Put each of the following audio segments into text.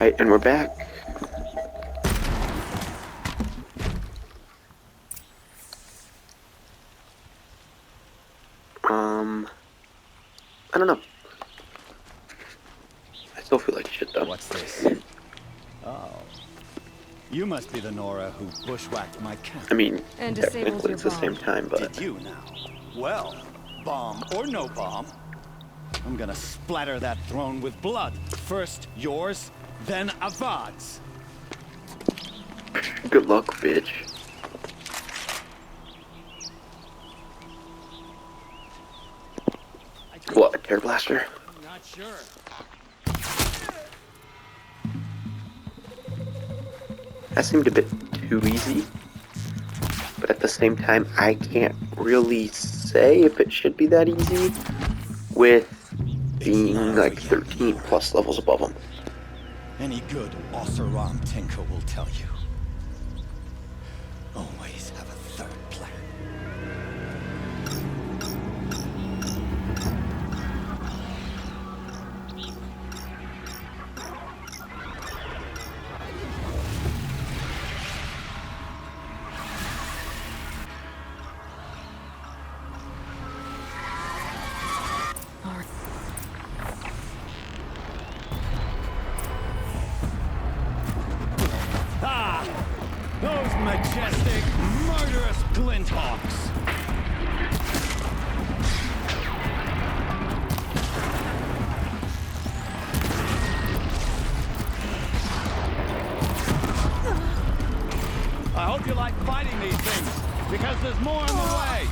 Right, and we're back. I don't know. I still feel like shit though. What's this? Oh. You must be the Nora who bushwhacked my camp. I mean, And disabled technically your it's the same bomb. time, but... Did you now? Well, bomb or no bomb, I'm gonna splatter that throne with blood. First yours, then Avad's. Good luck, bitch. What, a tear blaster? Not sure. That seemed a bit too easy. But at the same time, I can't really say if it should be that easy with being like 13 plus levels above them. Any good Oseram tinker will tell you. Always have a third plan. Ah! Those majestic, murderous glinthawks! I hope you like fighting these things, because there's more on the way!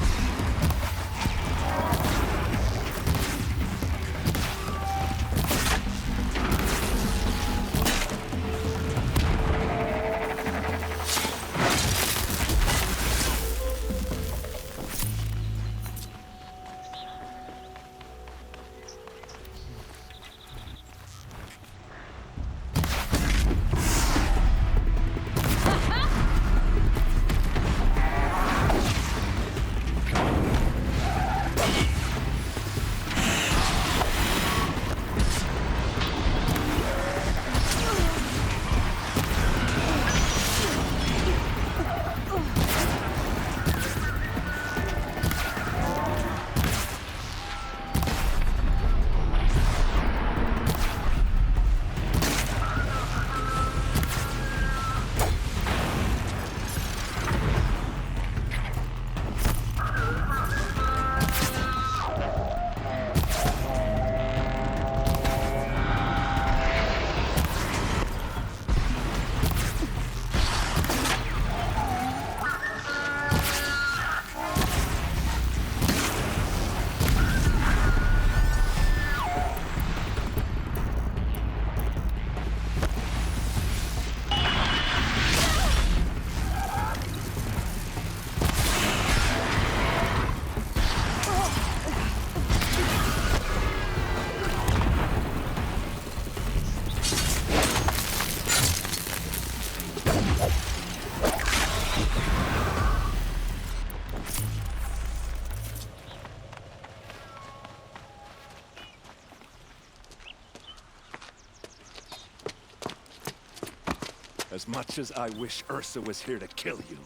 As much as I wish Ursa was here to kill you,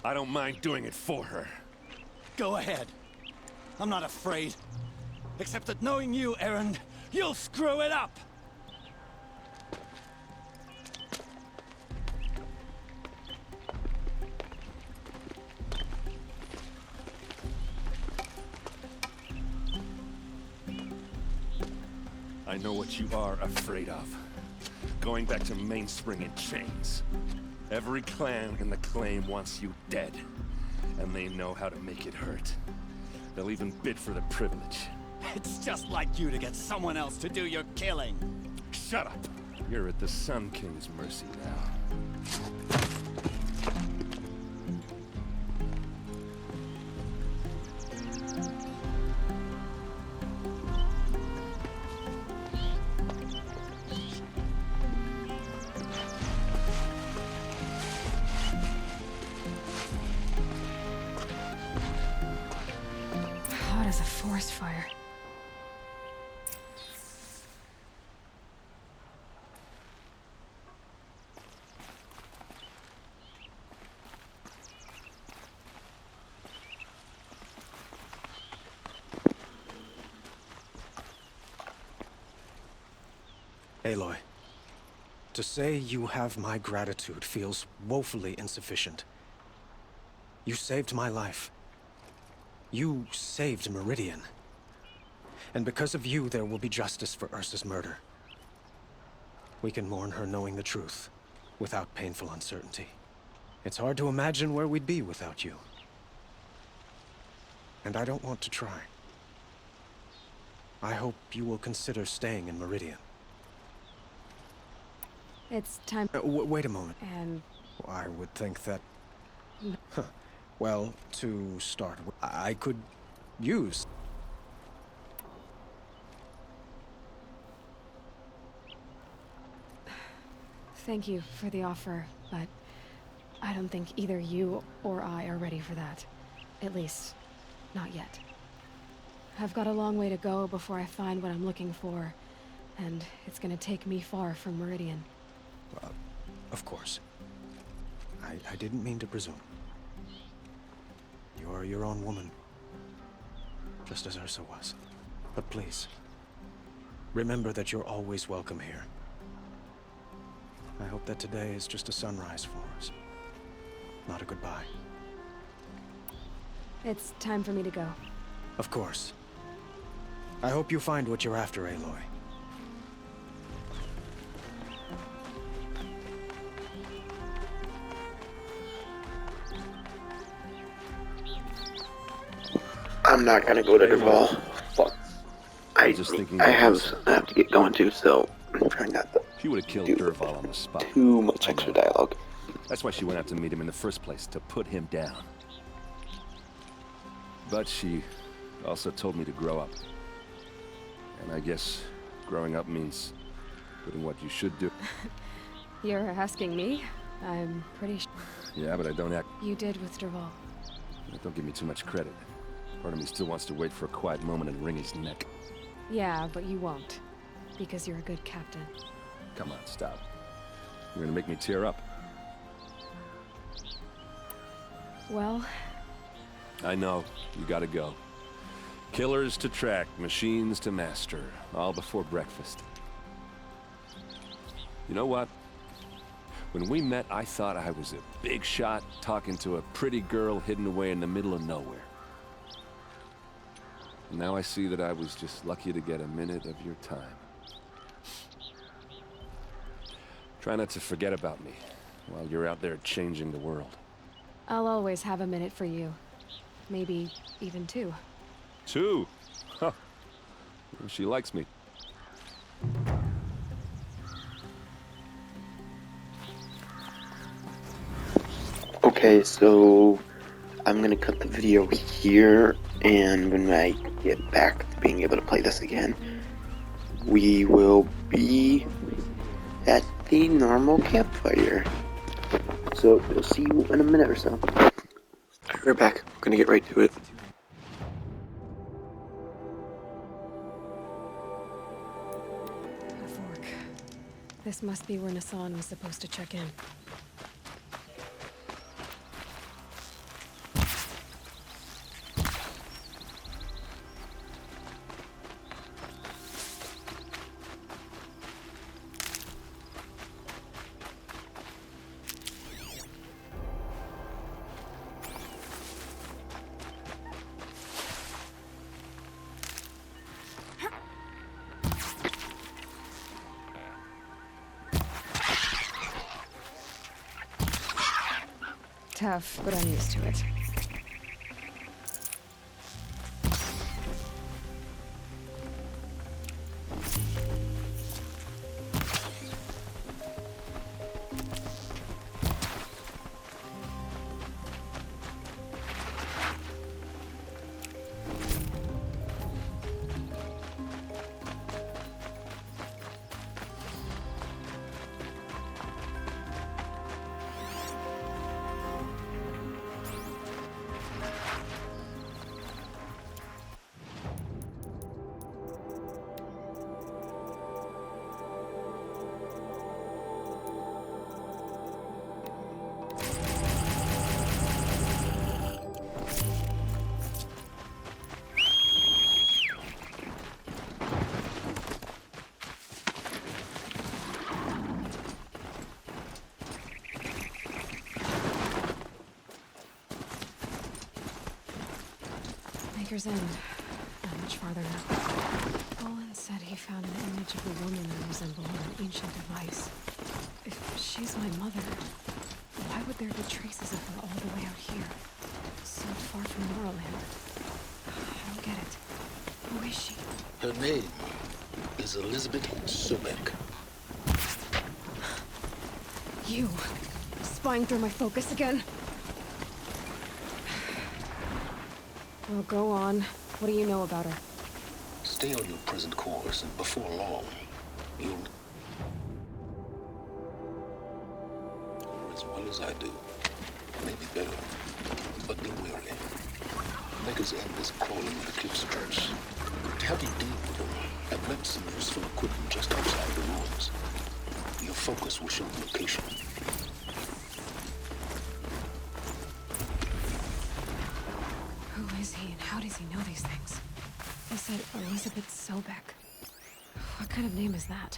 I don't mind doing it for her. Go ahead. I'm not afraid. Except that knowing you, Erend, you'll screw it up! I know what you are afraid of. Going back to Mainspring in chains. Every clan in the claim wants you dead. And they know how to make it hurt. They'll even bid for the privilege. It's just like you to get someone else to do your killing. Shut up! You're at the Sun King's mercy now. Hot as a forest fire. Aloy, to say you have my gratitude feels woefully insufficient. You saved my life. You saved Meridian. And because of you, there will be justice for Ursa's murder. We can mourn her knowing the truth, without painful uncertainty. It's hard to imagine where we'd be without you. And I don't want to try. I hope you will consider staying in Meridian. It's time. Wait a moment. And I would think that... Huh. Well, to start with, I could use... thank you for the offer, but I don't think either you or I are ready for that. At least, not yet. I've got a long way to go before I find what I'm looking for, and it's gonna take me far from Meridian. Of course. I didn't mean to presume. You're your own woman. Just as Ursa was. But please, remember that you're always welcome here. I hope that today is just a sunrise for us. Not a goodbye. It's time for me to go. Of course. I hope you find what you're after, Aloy. I'm not gonna go to Dervahl. Fuck. I just thinking I about have to get going too, so I'm trying not to She would have killed do Dervahl on the spot. too much extra dialogue. That's why she went out to meet him in the first place, to put him down. But she also told me to grow up. And I guess growing up means doing what you should do. You're asking me? I'm pretty sure Yeah, but I don't act... you did with Dervahl. Don't give me too much credit. Part of me still wants to wait for a quiet moment and wring his neck. Yeah, but you won't. Because you're a good captain. Come on, stop. You're gonna make me tear up. Well, I know. You gotta go. Killers to track, machines to master. All before breakfast. You know what? When we met, I thought I was a big shot talking to a pretty girl hidden away in the middle of nowhere. And now I see that I was just lucky to get a minute of your time. Try not to forget about me while you're out there changing the world. I'll always have a minute for you. Maybe even two. 2? Huh. She likes me. Okay, so I'm gonna cut the video here, and when I get back to being able to play this again, we will be at the normal campfire. So we'll see you in a minute or so. Alright, we're back. We're gonna get right to it. A fork. This must be where Nassan was supposed to check in. Tough, but I'm used to it. Anchor's End. Not much farther now. Olin said he found an image of a woman that resembled an ancient device. If she's my mother, why would there be traces of her all the way out here? So far from Morrowind. I don't get it. Who is she? Her name is Elizabeth Sobek. You. Spying through my focus again? Well, go on. What do you know about her? Stay on your present course, and before long, you'll... Or as well as I do. Maybe better. But be wary. Maker's End is crawling with eclipse traps. To help you deal with them, I've left some useful equipment just outside the ruins. Your focus will show the location. Who is he and how does he know these things? He said Elizabeth Sobek. What kind of name is that?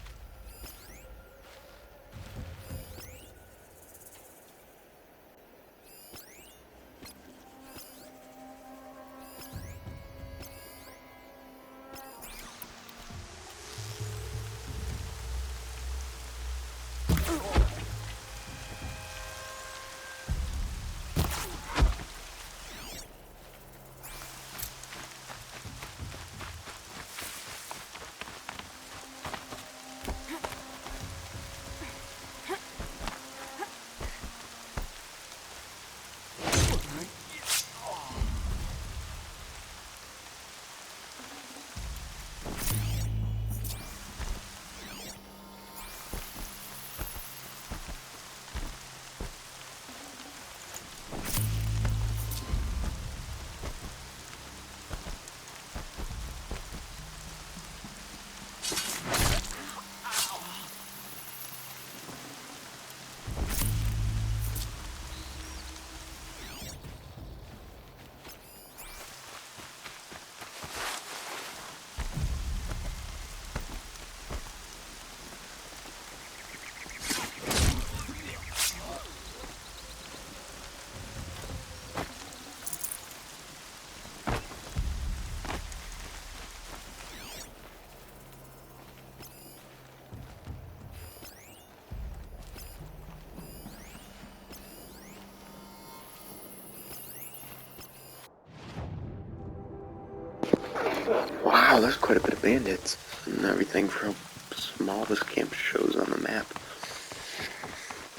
Wow, there's quite a bit of bandits and everything for how small this camp shows on the map.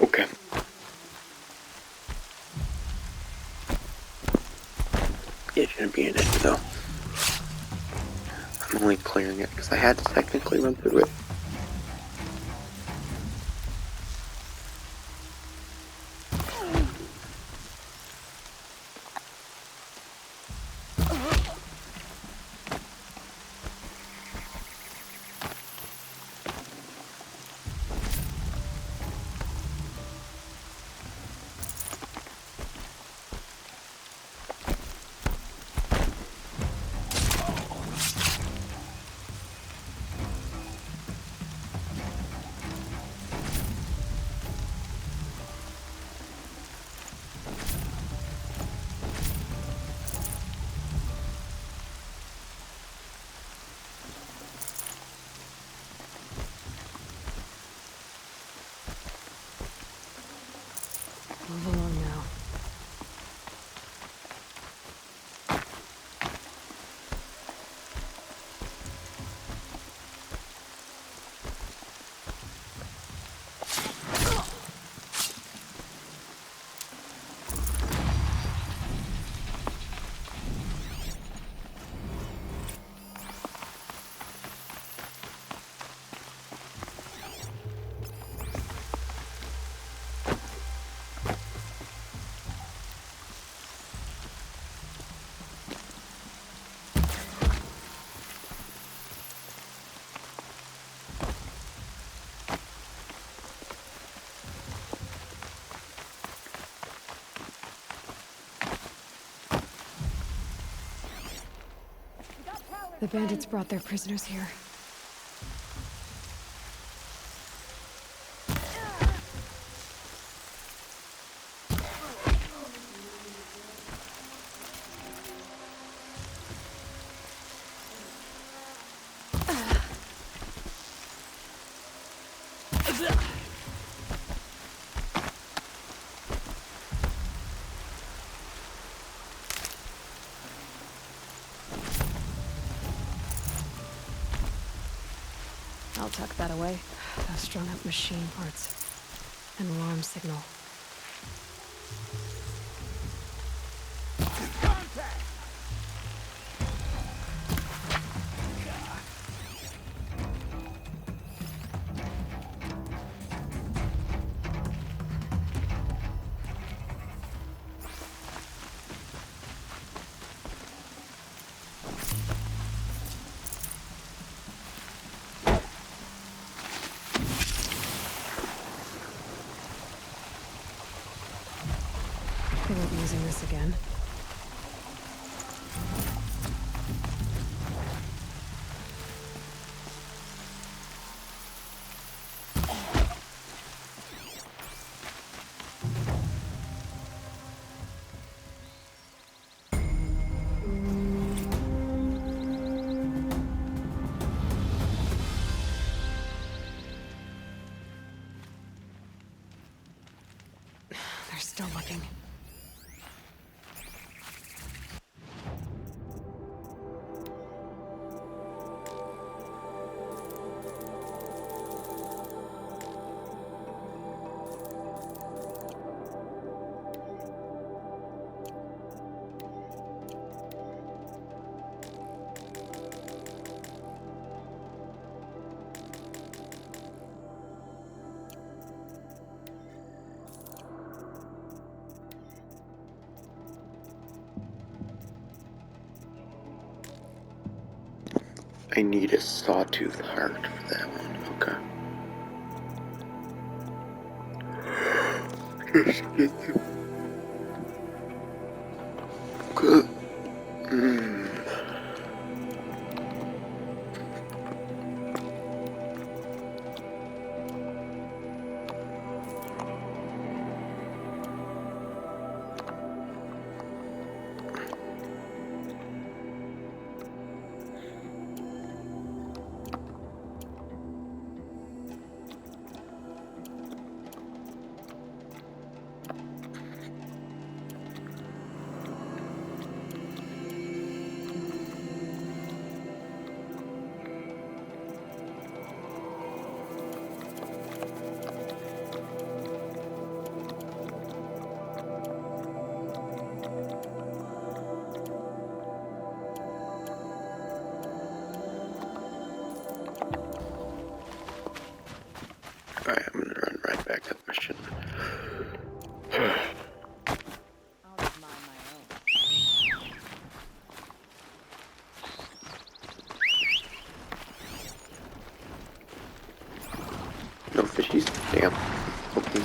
Okay. It shouldn't be an issue though. I'm only clearing it because I had to technically run through it. Move along now. The bandits brought their prisoners here. I'll tuck that away. Those strung-up machine parts. An alarm signal. They won't be using this again. They're still looking. I need a sawtooth heart for that one. Okay. Just get the... Good. Alright, I'm gonna run right back to the mission. No fishies? Damn. Okay.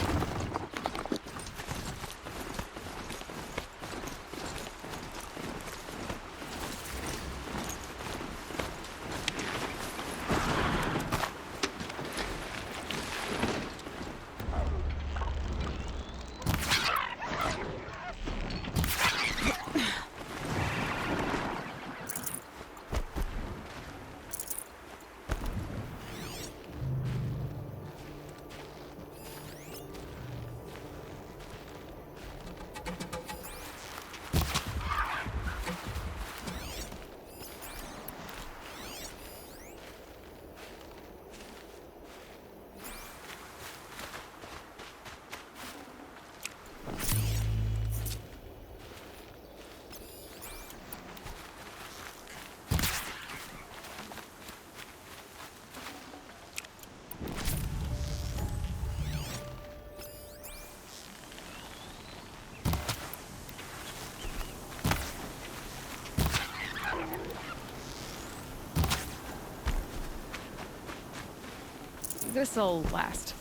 This'll last.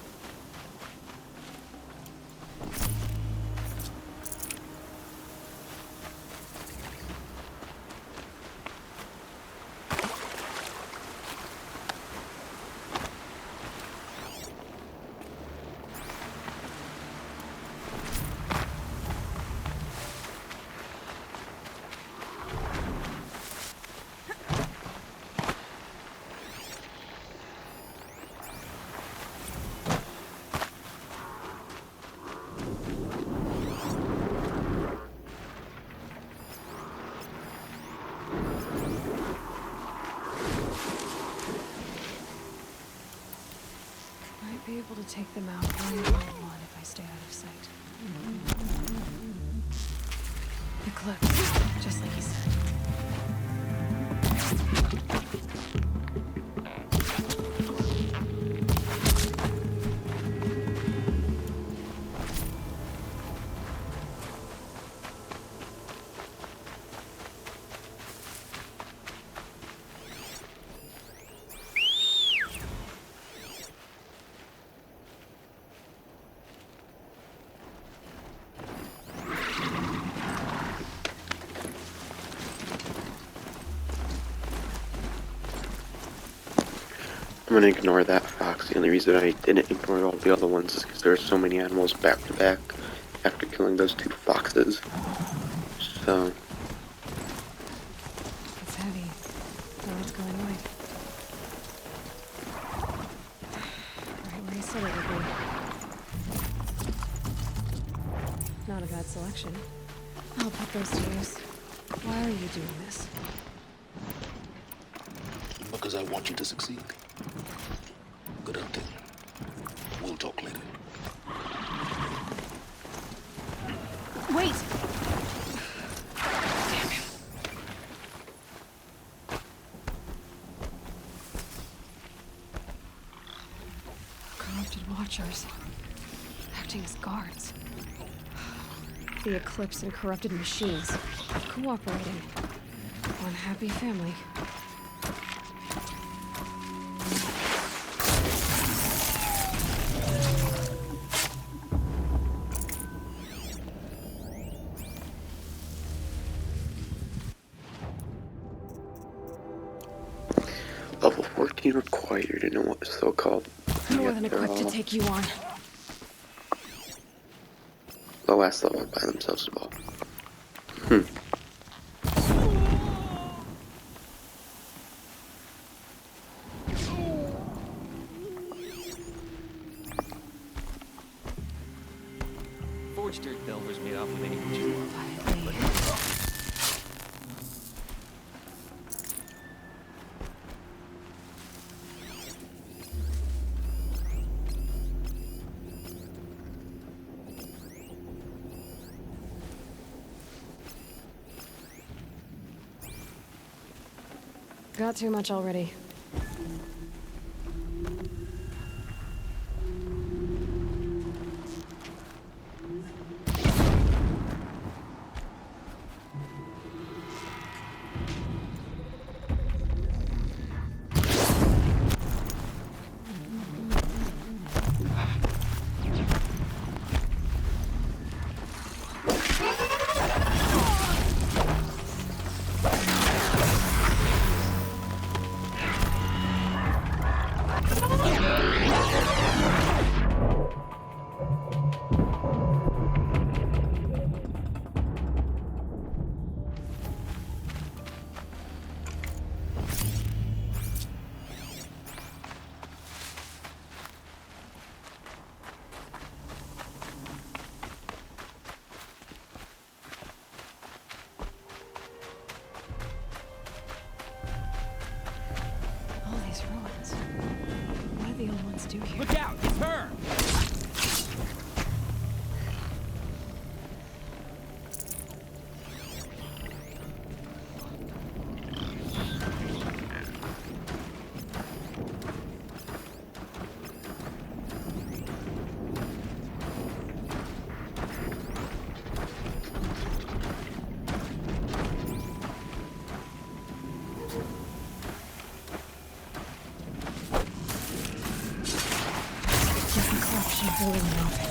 take them out one by one if I stay out of sight. The cliff, just like he said. I'm gonna ignore that fox. The only reason I didn't ignore all the other ones is because there are so many animals back to back after killing those 2 foxes. So, It's heavy. Now it's going away. Right where he said it would be. Not a bad selection. I'll put those to use. Why are you doing this? Because I want you to succeed. Good hunting. We'll talk later. Wait! Damn him. Corrupted watchers. Acting as guards. The Eclipse and corrupted machines. Cooperating. One happy family. level 14 required in a so-called. More than equipped to take you on. The last level by themselves as well. Forged dirt delvers made off with any butcher. Quietly. Got too much already. All these ruins. What do the old ones do here? Look out! It's her! Different corruption boiling off it.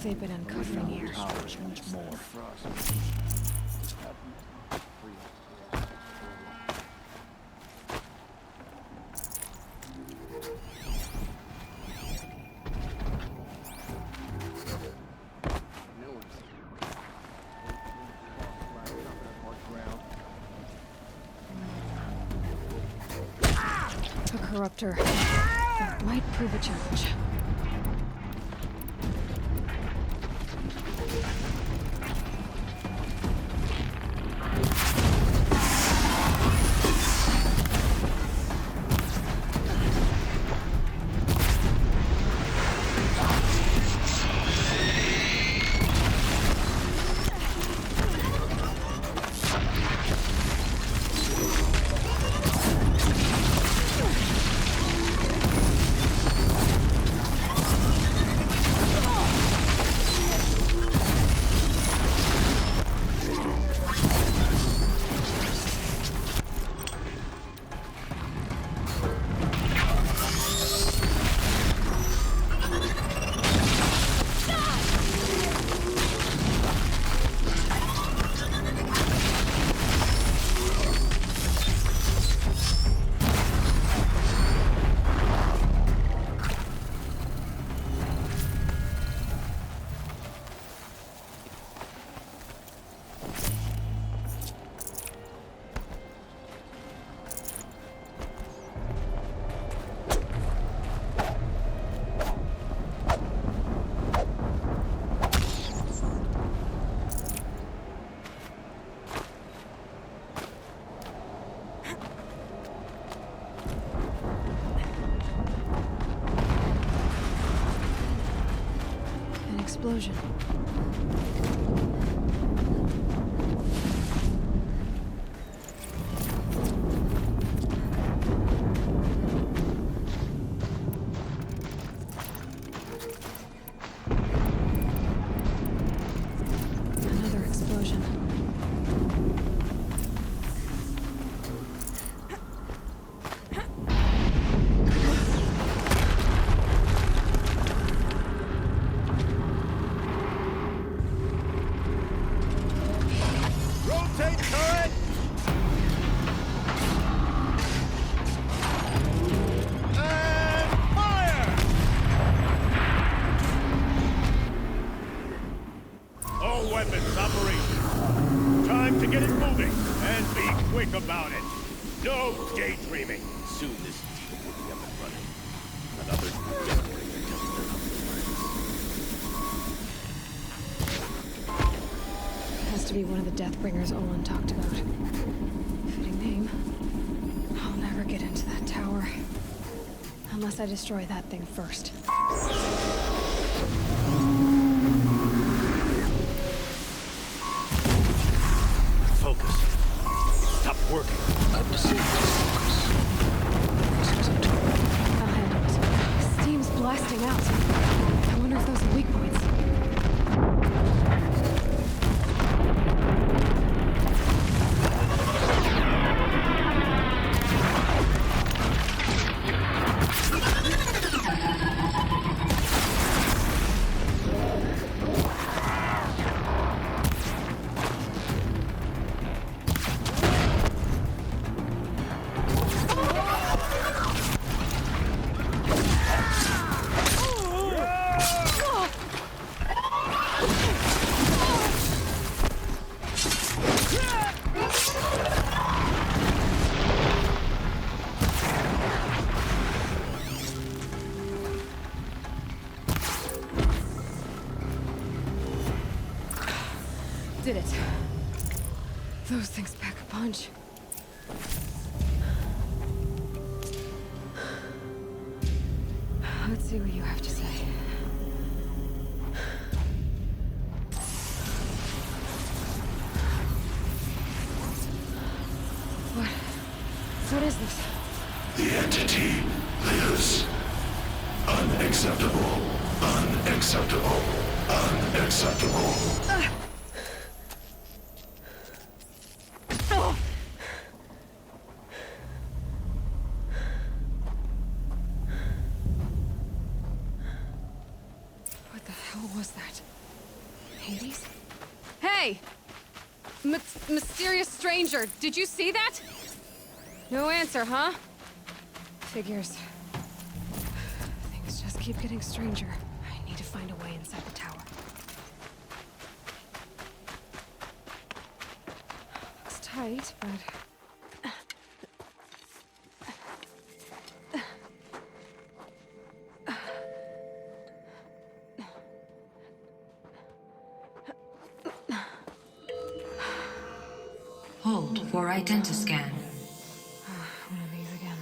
they've been uncovering here. Hours once more. A corruptor. That might prove a challenge. Explosion. Another explosion. Rotate turret! And fire! All weapons operational. Time to get it moving, and be quick about it. No daydreaming. Soon this deal will be up and running. Another generator just Has to be one of the Deathbringers Olin talked about. Fitting name. I'll never get into that tower. Unless I destroy that thing first. focus. Stop working. I'm deceived. Focus. This isn't too I'll handle it. Steam's blasting out. I wonder if those are weak points. Did it. Those things pack a punch. Let's see what you have to say. What is this? The entity lives. Unacceptable. Unacceptable. Unacceptable. What the hell was that? Hades? Hey! Mysterious stranger, did you see that? No answer, huh? Figures. Things just keep getting stranger. I need to find a way inside the tower. Looks tight, but... Hold for identiscan. One of these again.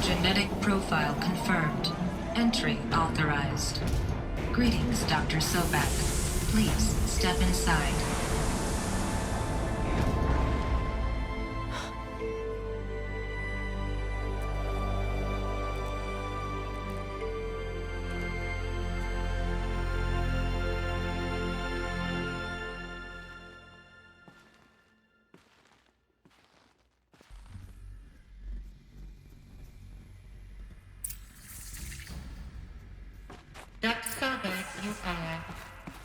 Genetic profile confirmed. Entry authorized. Greetings, Dr. Sobek. Please step inside. Dr. Sobek, you are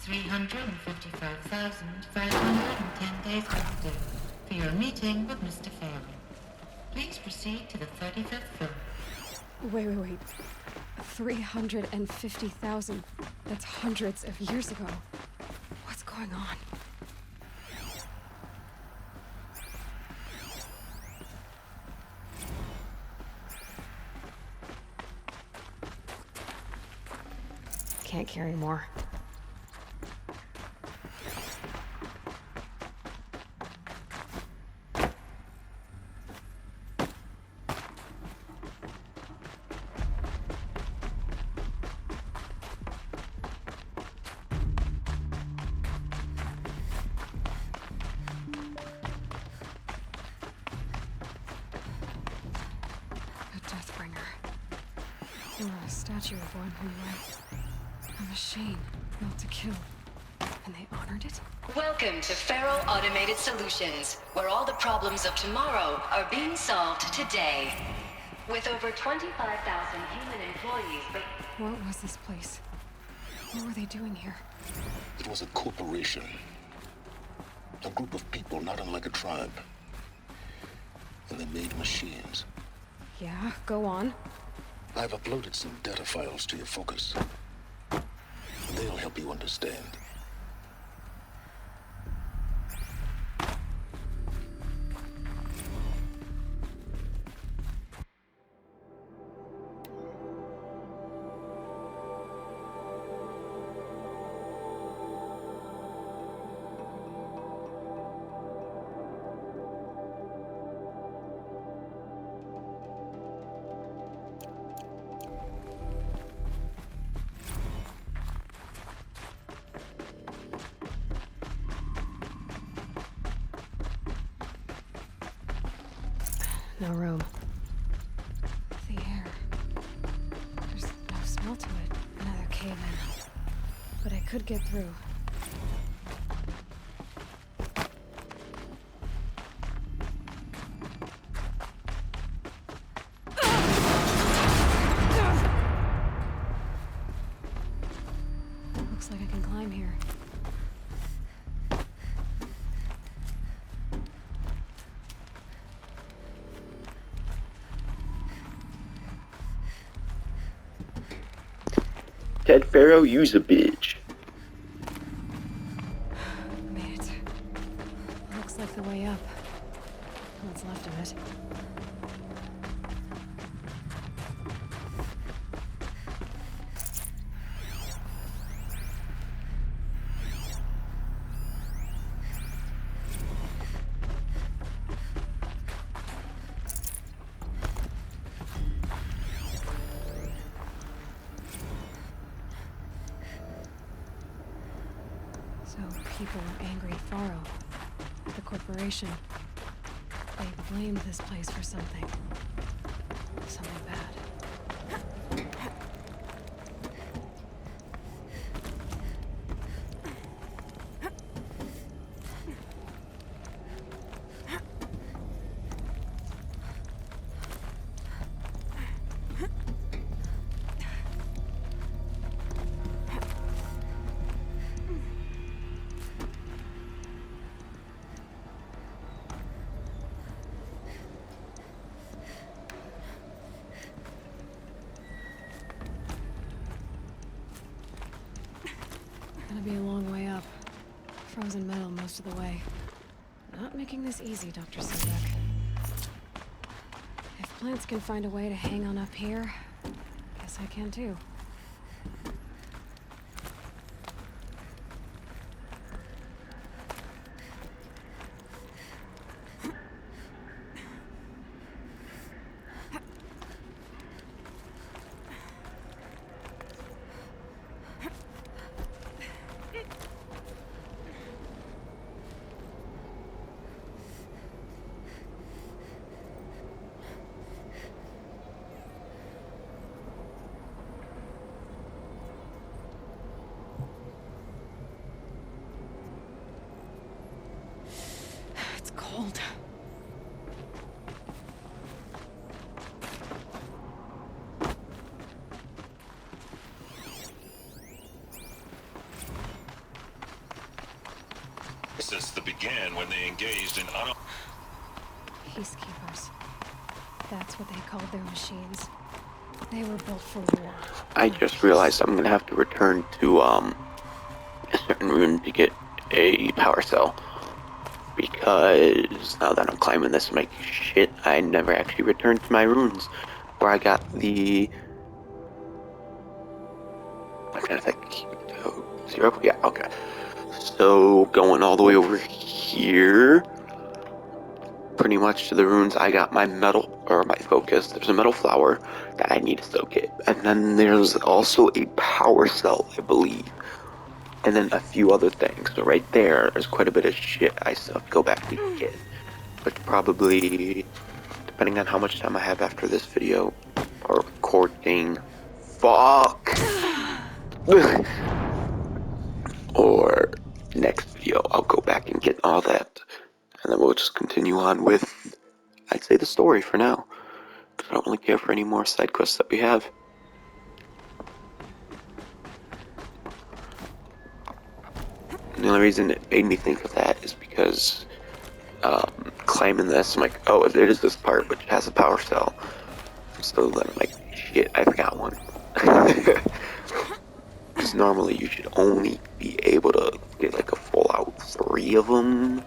355,510 days active for your meeting with Mr. Farrell. Please proceed to the 35th floor. Wait. 350,000. That's hundreds of years ago. What's going on? Can't carry more. A Deathbringer. Or a statue of one who a machine built to kill. And they honored it? Welcome to Feral Automated Solutions, where all the problems of tomorrow are being solved today. With over 25,000 human employees, but... What was this place? What were they doing here? It was a corporation. A group of people not unlike a tribe. And they made machines. Yeah, go on. I've uploaded some data files to your focus. They'll help you understand. No room. The air. There's no smell to it. Another cave-in. But I could get through. Looks like I can climb here. Ted Faro, use a bitch. Made it. Looks like the way up. What's left of it. So people are angry at Faro, the corporation. They blamed this place for something. Something bad. gonna be a long way up. Frozen metal most of the way. Not making this easy, Dr. Sobek. If plants can find a way to hang on up here, guess I can too. It's cold. Since the began when they engaged in Peacekeepers. That's what they called their machines. They were built for war. I just realized I'm gonna have to return to a certain room to get a power cell. Because now that I'm climbing this like shit, I never actually returned to my runes where I got the... I'm trying to think. 0? Yeah, okay. So going all the way over here, pretty much to the runes, I got my metal, or my focus. There's a metal flower that I need to soak it. And then there's also a power cell, I believe. And then a few other things. So right there's quite a bit of shit I still have to go back and get. But probably, depending on how much time I have after this video, or recording, fuck! or next video, I'll go back and get all that. And then we'll just continue on with, I'd say, the story for now. Because I don't really care for any more side quests that we have. And the only reason it made me think of that is because climbing this, I'm like, oh, there is this part which has a power cell. So then I'm like, shit, I forgot one. Because normally you should only be able to get like a full out 3 of them,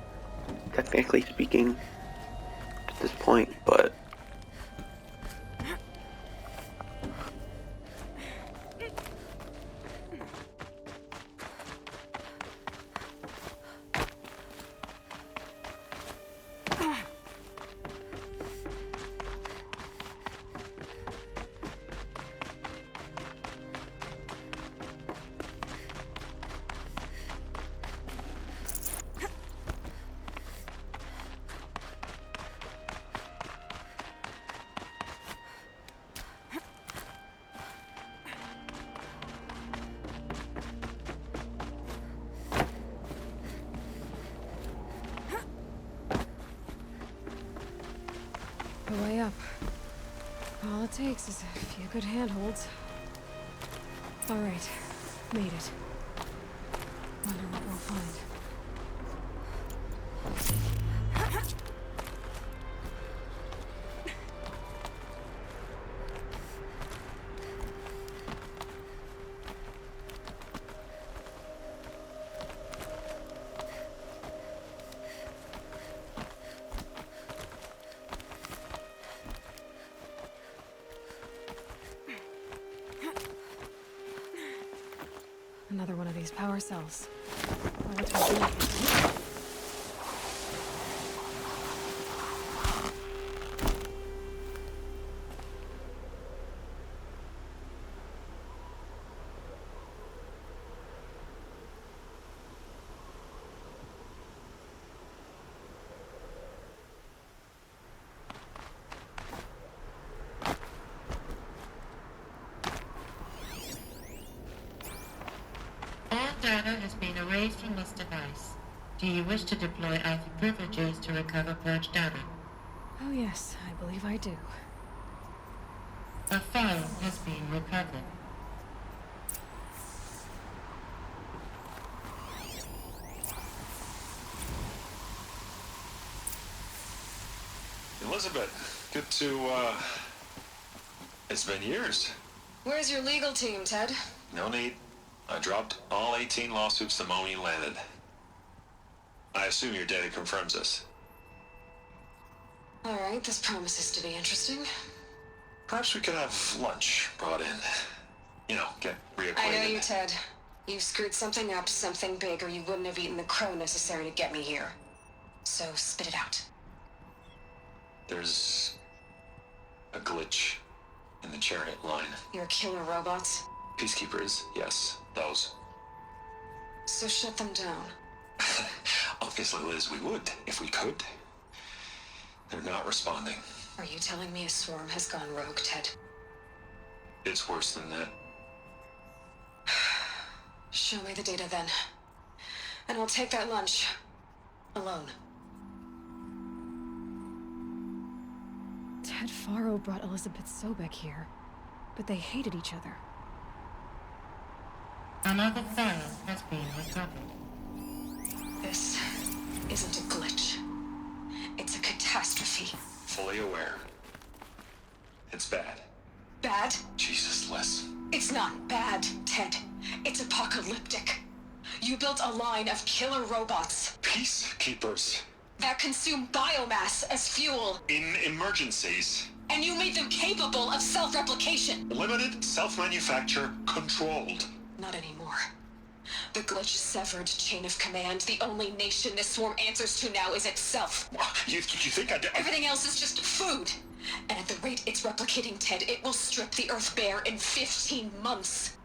technically speaking, at this point, but... The way up. All it takes is a few good handholds. Alright, made it. Wonder what we'll find. Another one of these power cells. Well, what do I do? Data has been erased from this device. Do you wish to deploy Alpha privileges to recover purged data? Oh yes, I believe I do. A file has been recovered. Elizabeth, good to, it's been years. Where's your legal team, Ted? No need. I dropped all 18 lawsuits the moment you landed. I assume your data confirms this. Alright, this promises to be interesting. Perhaps we could have lunch brought in. You know, get reacquainted. I know you, Ted. You've screwed something up, something big, or you wouldn't have eaten the crow necessary to get me here. So, spit it out. There's a glitch in the chariot line. Your killer robots? Peacekeepers, yes, those. So shut them down. Obviously, Liz, we would, if we could. They're not responding. Are you telling me a swarm has gone rogue, Ted? It's worse than that. Show me the data then. And I'll take that lunch. Alone. Ted Faro brought Elizabeth Sobek here, but they hated each other. Another file has been recovered. This isn't a glitch. It's a catastrophe. Fully aware. It's bad. Bad? Jesus, Liz. It's not bad, Ted. It's apocalyptic. You built a line of killer robots Peacekeepers. that consume biomass as fuel, In emergencies. and you made them capable of self-replication. Limited, self-manufacture, controlled. Not anymore. The glitch severed chain of command. The only nation this swarm answers to now is itself. You think I... Everything else is just food. And at the rate it's replicating, Ted, it will strip the Earth bare in 15 months.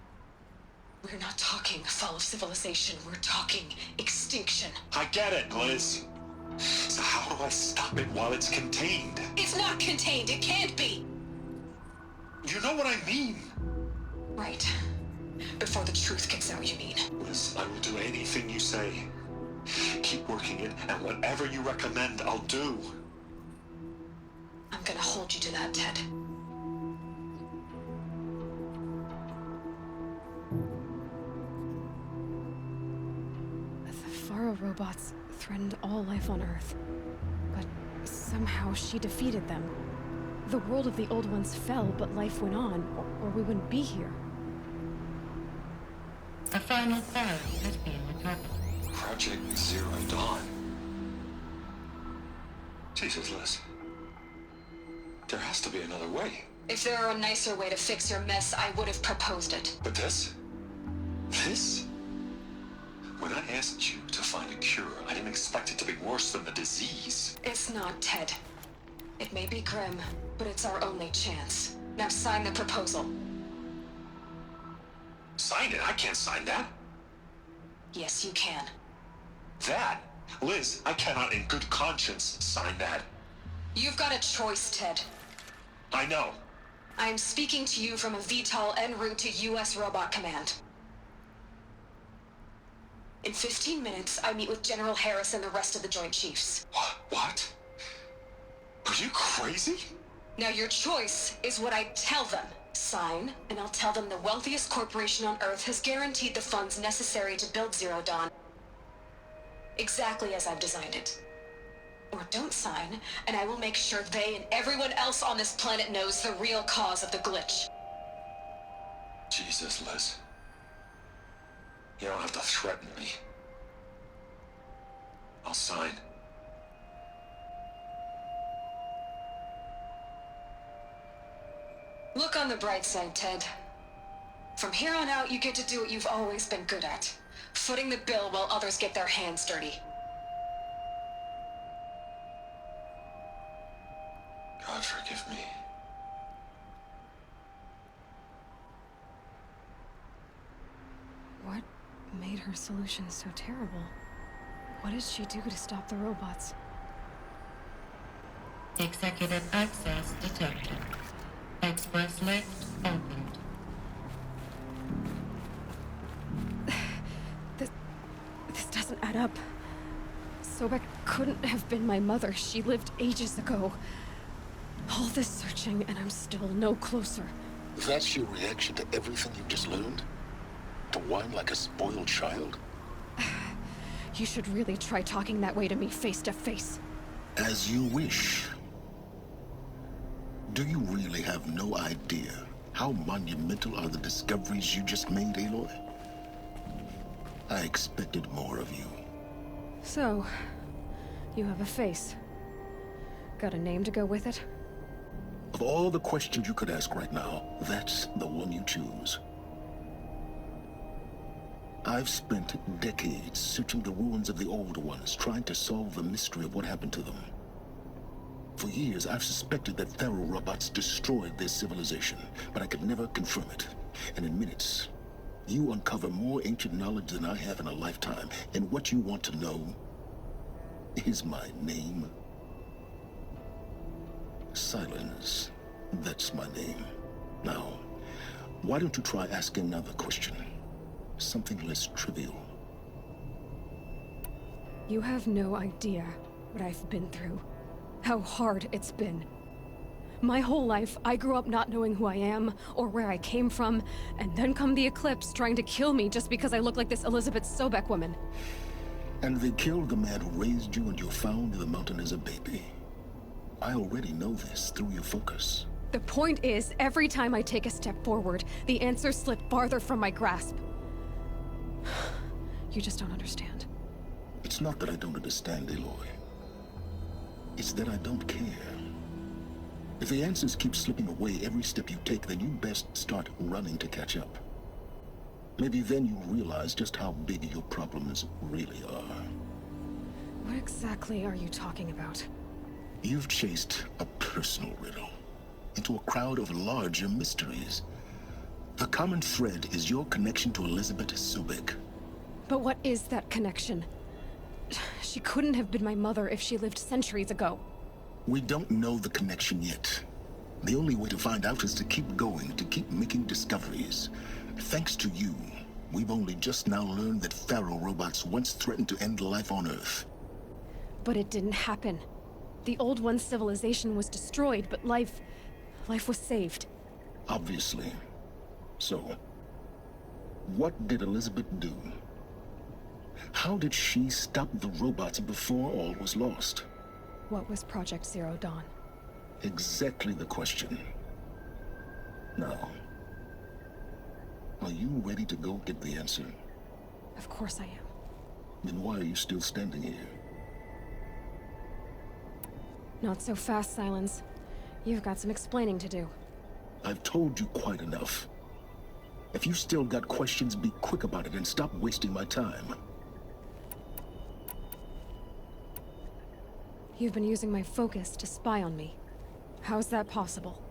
We're not talking fall of civilization. We're talking extinction. I get it, Liz. So how do I stop it while it's contained? It's not contained. It can't be. You know what I mean. Right. Before the truth gets out, you mean? Liz, I will do anything you say. Keep working it, and whatever you recommend, I'll do. I'm gonna hold you to that, Ted. The Faro robots threatened all life on Earth, but somehow she defeated them. The world of the old ones fell, but life went on, or we wouldn't be here. A final file has been recovered. Project Zero Dawn. Jesus, Liz. There has to be another way. If there were a nicer way to fix your mess, I would have proposed it. But this? This? When I asked you to find a cure, I didn't expect it to be worse than the disease. It's not, Ted. It may be grim, but it's our only chance. Now sign the proposal. Sign it? I can't sign that. Yes, you can. That? Liz, I cannot in good conscience sign that. You've got a choice, Ted. I know. I am speaking to you from a VTOL en route to U.S. Robot Command. In 15 minutes, I meet with General Harris and the rest of the Joint Chiefs. What? Are you crazy? Now your choice is what I tell them. Sign, and I'll tell them the wealthiest corporation on Earth has guaranteed the funds necessary to build Zero Dawn. Exactly as I've designed it. Or don't sign, and I will make sure they and everyone else on this planet knows the real cause of the glitch. Jesus, Liz. You don't have to threaten me. I'll sign. Look on the bright side, Ted. From here on out, you get to do what you've always been good at. Footing the bill while others get their hands dirty. God forgive me. What made her solution so terrible? What did she do to stop the robots? Executive access detected. Express lift opened. This doesn't add up. Sobek couldn't have been my mother. She lived ages ago. All this searching, and I'm still no closer. That's your reaction to everything you've just learned? To whine like a spoiled child? You should really try talking that way to me face to face. As you wish. Do you really have no idea how monumental are the discoveries you just made, Aloy? I expected more of you. So, you have a face. Got a name to go with it? Of all the questions you could ask right now, that's the one you choose. I've spent decades searching the ruins of the Old Ones, trying to solve the mystery of what happened to them. For years, I've suspected that Faro robots destroyed their civilization, but I could never confirm it. And in minutes, you uncover more ancient knowledge than I have in a lifetime. And what you want to know is my name. Silence. That's my name. Now, why don't you try asking another question? Something less trivial. You have no idea what I've been through. How hard it's been. My whole life, I grew up not knowing who I am or where I came from, and then come the Eclipse trying to kill me just because I look like this Elizabeth Sobek woman. And they killed the man who raised you and you found in the mountain as a baby. I already know this through your focus. The point is, every time I take a step forward, the answers slip farther from my grasp. You just don't understand. It's not that I don't understand, Aloy. It's that I don't care. If the answers keep slipping away every step you take, then you best start running to catch up. Maybe then you'll realize just how big your problems really are. What exactly are you talking about? You've chased a personal riddle into a crowd of larger mysteries. The common thread is your connection to Elizabeth Sobek. But what is that connection? She couldn't have been my mother if she lived centuries ago. We don't know the connection yet. The only way to find out is to keep going, to keep making discoveries. Thanks to you, we've only just now learned that Faro robots once threatened to end life on Earth. But it didn't happen. The Old One's civilization was destroyed, but life was saved. Obviously. So, what did Elizabeth do? How did she stop the robots before all was lost? What was Project Zero Dawn? Exactly the question. Now, are you ready to go get the answer? Of course I am. Then why are you still standing here? Not so fast, Silence. You've got some explaining to do. I've told you quite enough. If you still got questions, be quick about it and stop wasting my time. You've been using my focus to spy on me. How's that possible?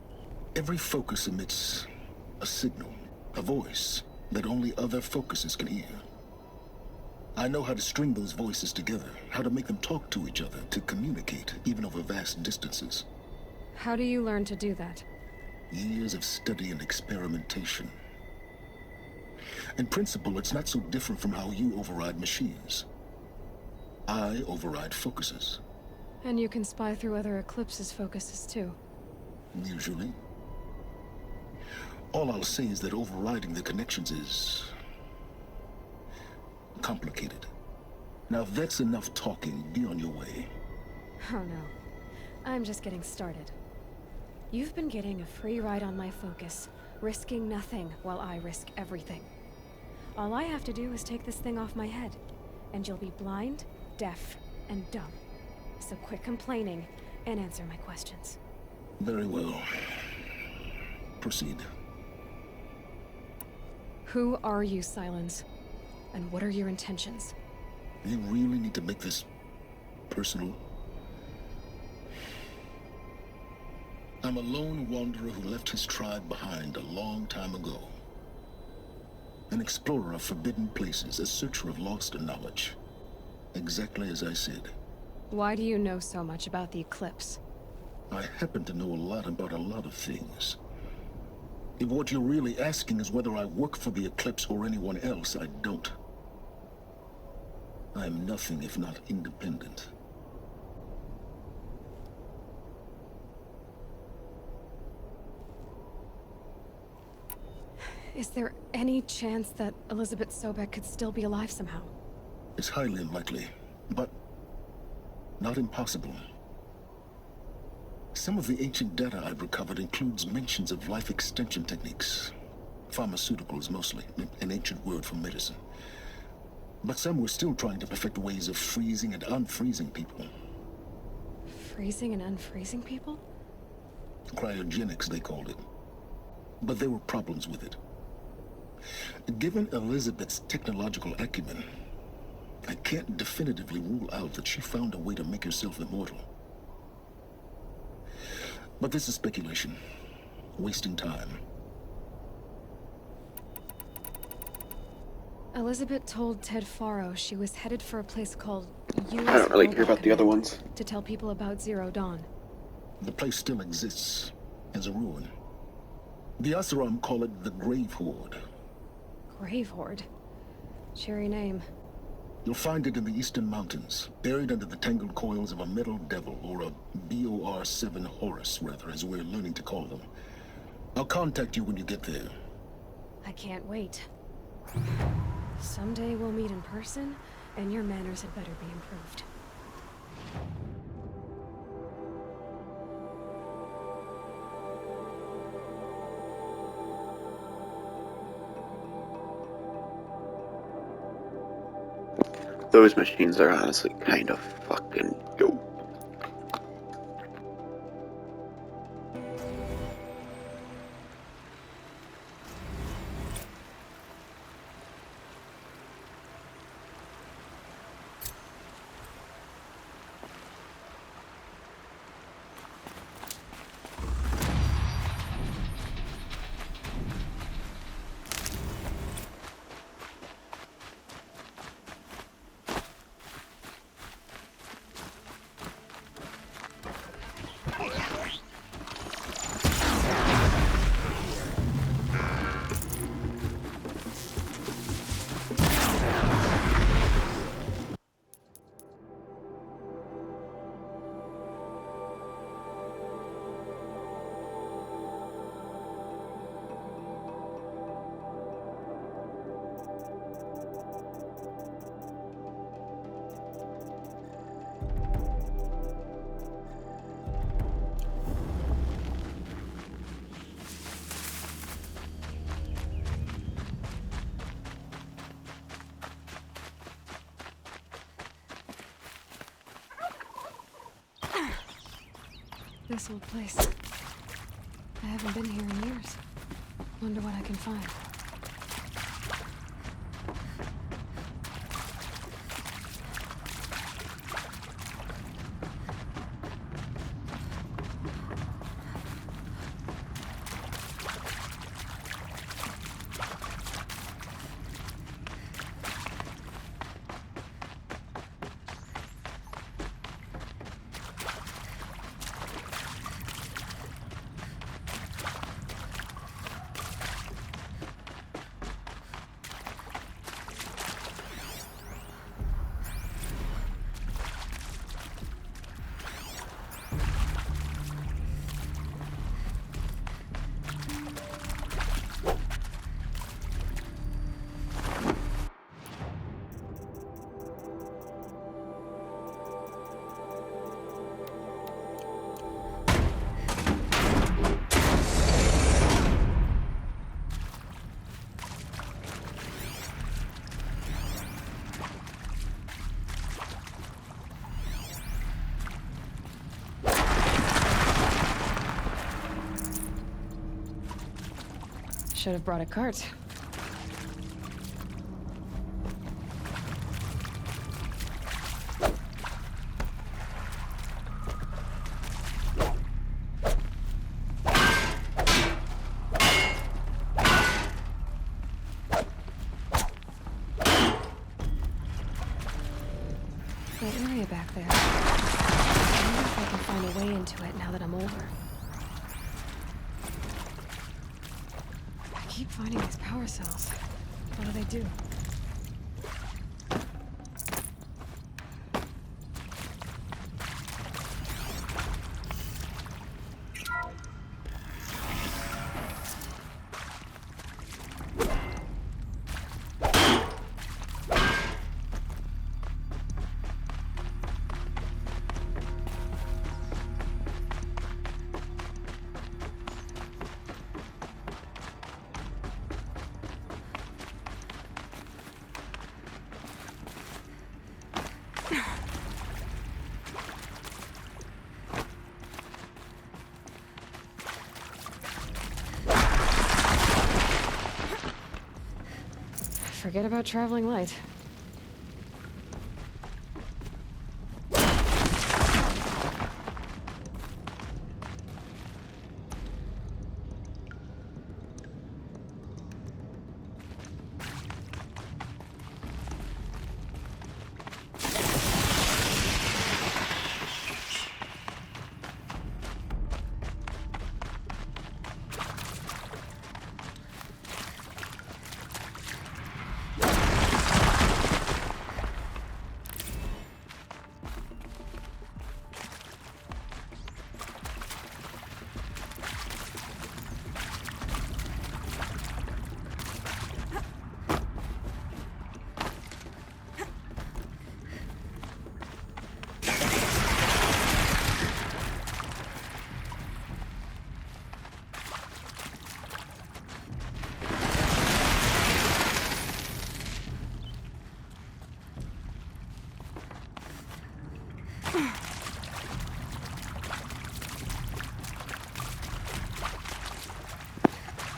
Every focus emits a signal, a voice that only other focuses can hear. I know how to string those voices together, how to make them talk to each other, to communicate, even over vast distances. How do you learn to do that? Years of study and experimentation. In principle, it's not so different from how you override machines. I override focuses. And you can spy through other Eclipse's focuses too. Usually. All I'll say is that overriding the connections is complicated. Now, if that's enough talking, be on your way. Oh no. I'm just getting started. You've been getting a free ride on my focus, risking nothing while I risk everything. All I have to do is take this thing off my head, and you'll be blind, deaf, and dumb. So quit complaining and answer my questions. Very well. Proceed. Who are you, Silence? And what are your intentions? You really need to make this personal? I'm a lone wanderer who left his tribe behind a long time ago. An explorer of forbidden places, a searcher of lost knowledge. Exactly as I said. Why do you know so much about the Eclipse? I happen to know a lot about a lot of things. If what you're really asking is whether I work for the Eclipse or anyone else, I don't. I am nothing if not independent. Is there any chance that Elizabeth Sobek could still be alive somehow? It's highly unlikely, but not impossible. Some of the ancient data I've recovered includes mentions of life extension techniques. Pharmaceuticals, mostly. An ancient word for medicine. But some were still trying to perfect ways of freezing and unfreezing people. Freezing and unfreezing people? Cryogenics, they called it. But there were problems with it. Given Elizabeth's technological acumen, I can't definitively rule out that she found a way to make herself immortal. But this is speculation. Wasting time. Elizabeth told Ted Faro she was headed for a place called I don't really care about the other ones. to tell people about Zero Dawn. The place still exists as a ruin. The Asaram call it the Grave Horde. Grave Horde? Cheery name. You'll find it in the Eastern Mountains, buried under the tangled coils of a metal devil, or a BOR-7 Horus, rather, as we're learning to call them. I'll contact you when you get there. I can't wait. Someday we'll meet in person, and your manners had better be improved. Those machines are honestly kind of fucking dope. This old place. I haven't been here in years. Wonder what I can find. Should have brought a cart. That area back there. I wonder if I can find a way into it now that I'm older. I keep finding these power cells. What do they do? forget about traveling light.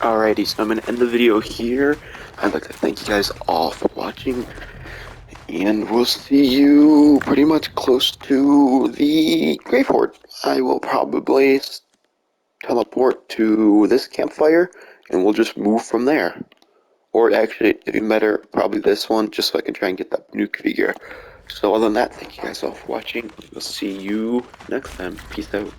Alrighty, so I'm going to end the video here. I'd like to thank you guys all for watching, and we'll see you pretty much close to the Grave Horde. I will probably teleport to this campfire, and we'll just move from there. Or actually, even better, probably this one, just so I can try and get that nuke figure. So other than that, thank you guys all for watching. We'll see you next time. Peace out.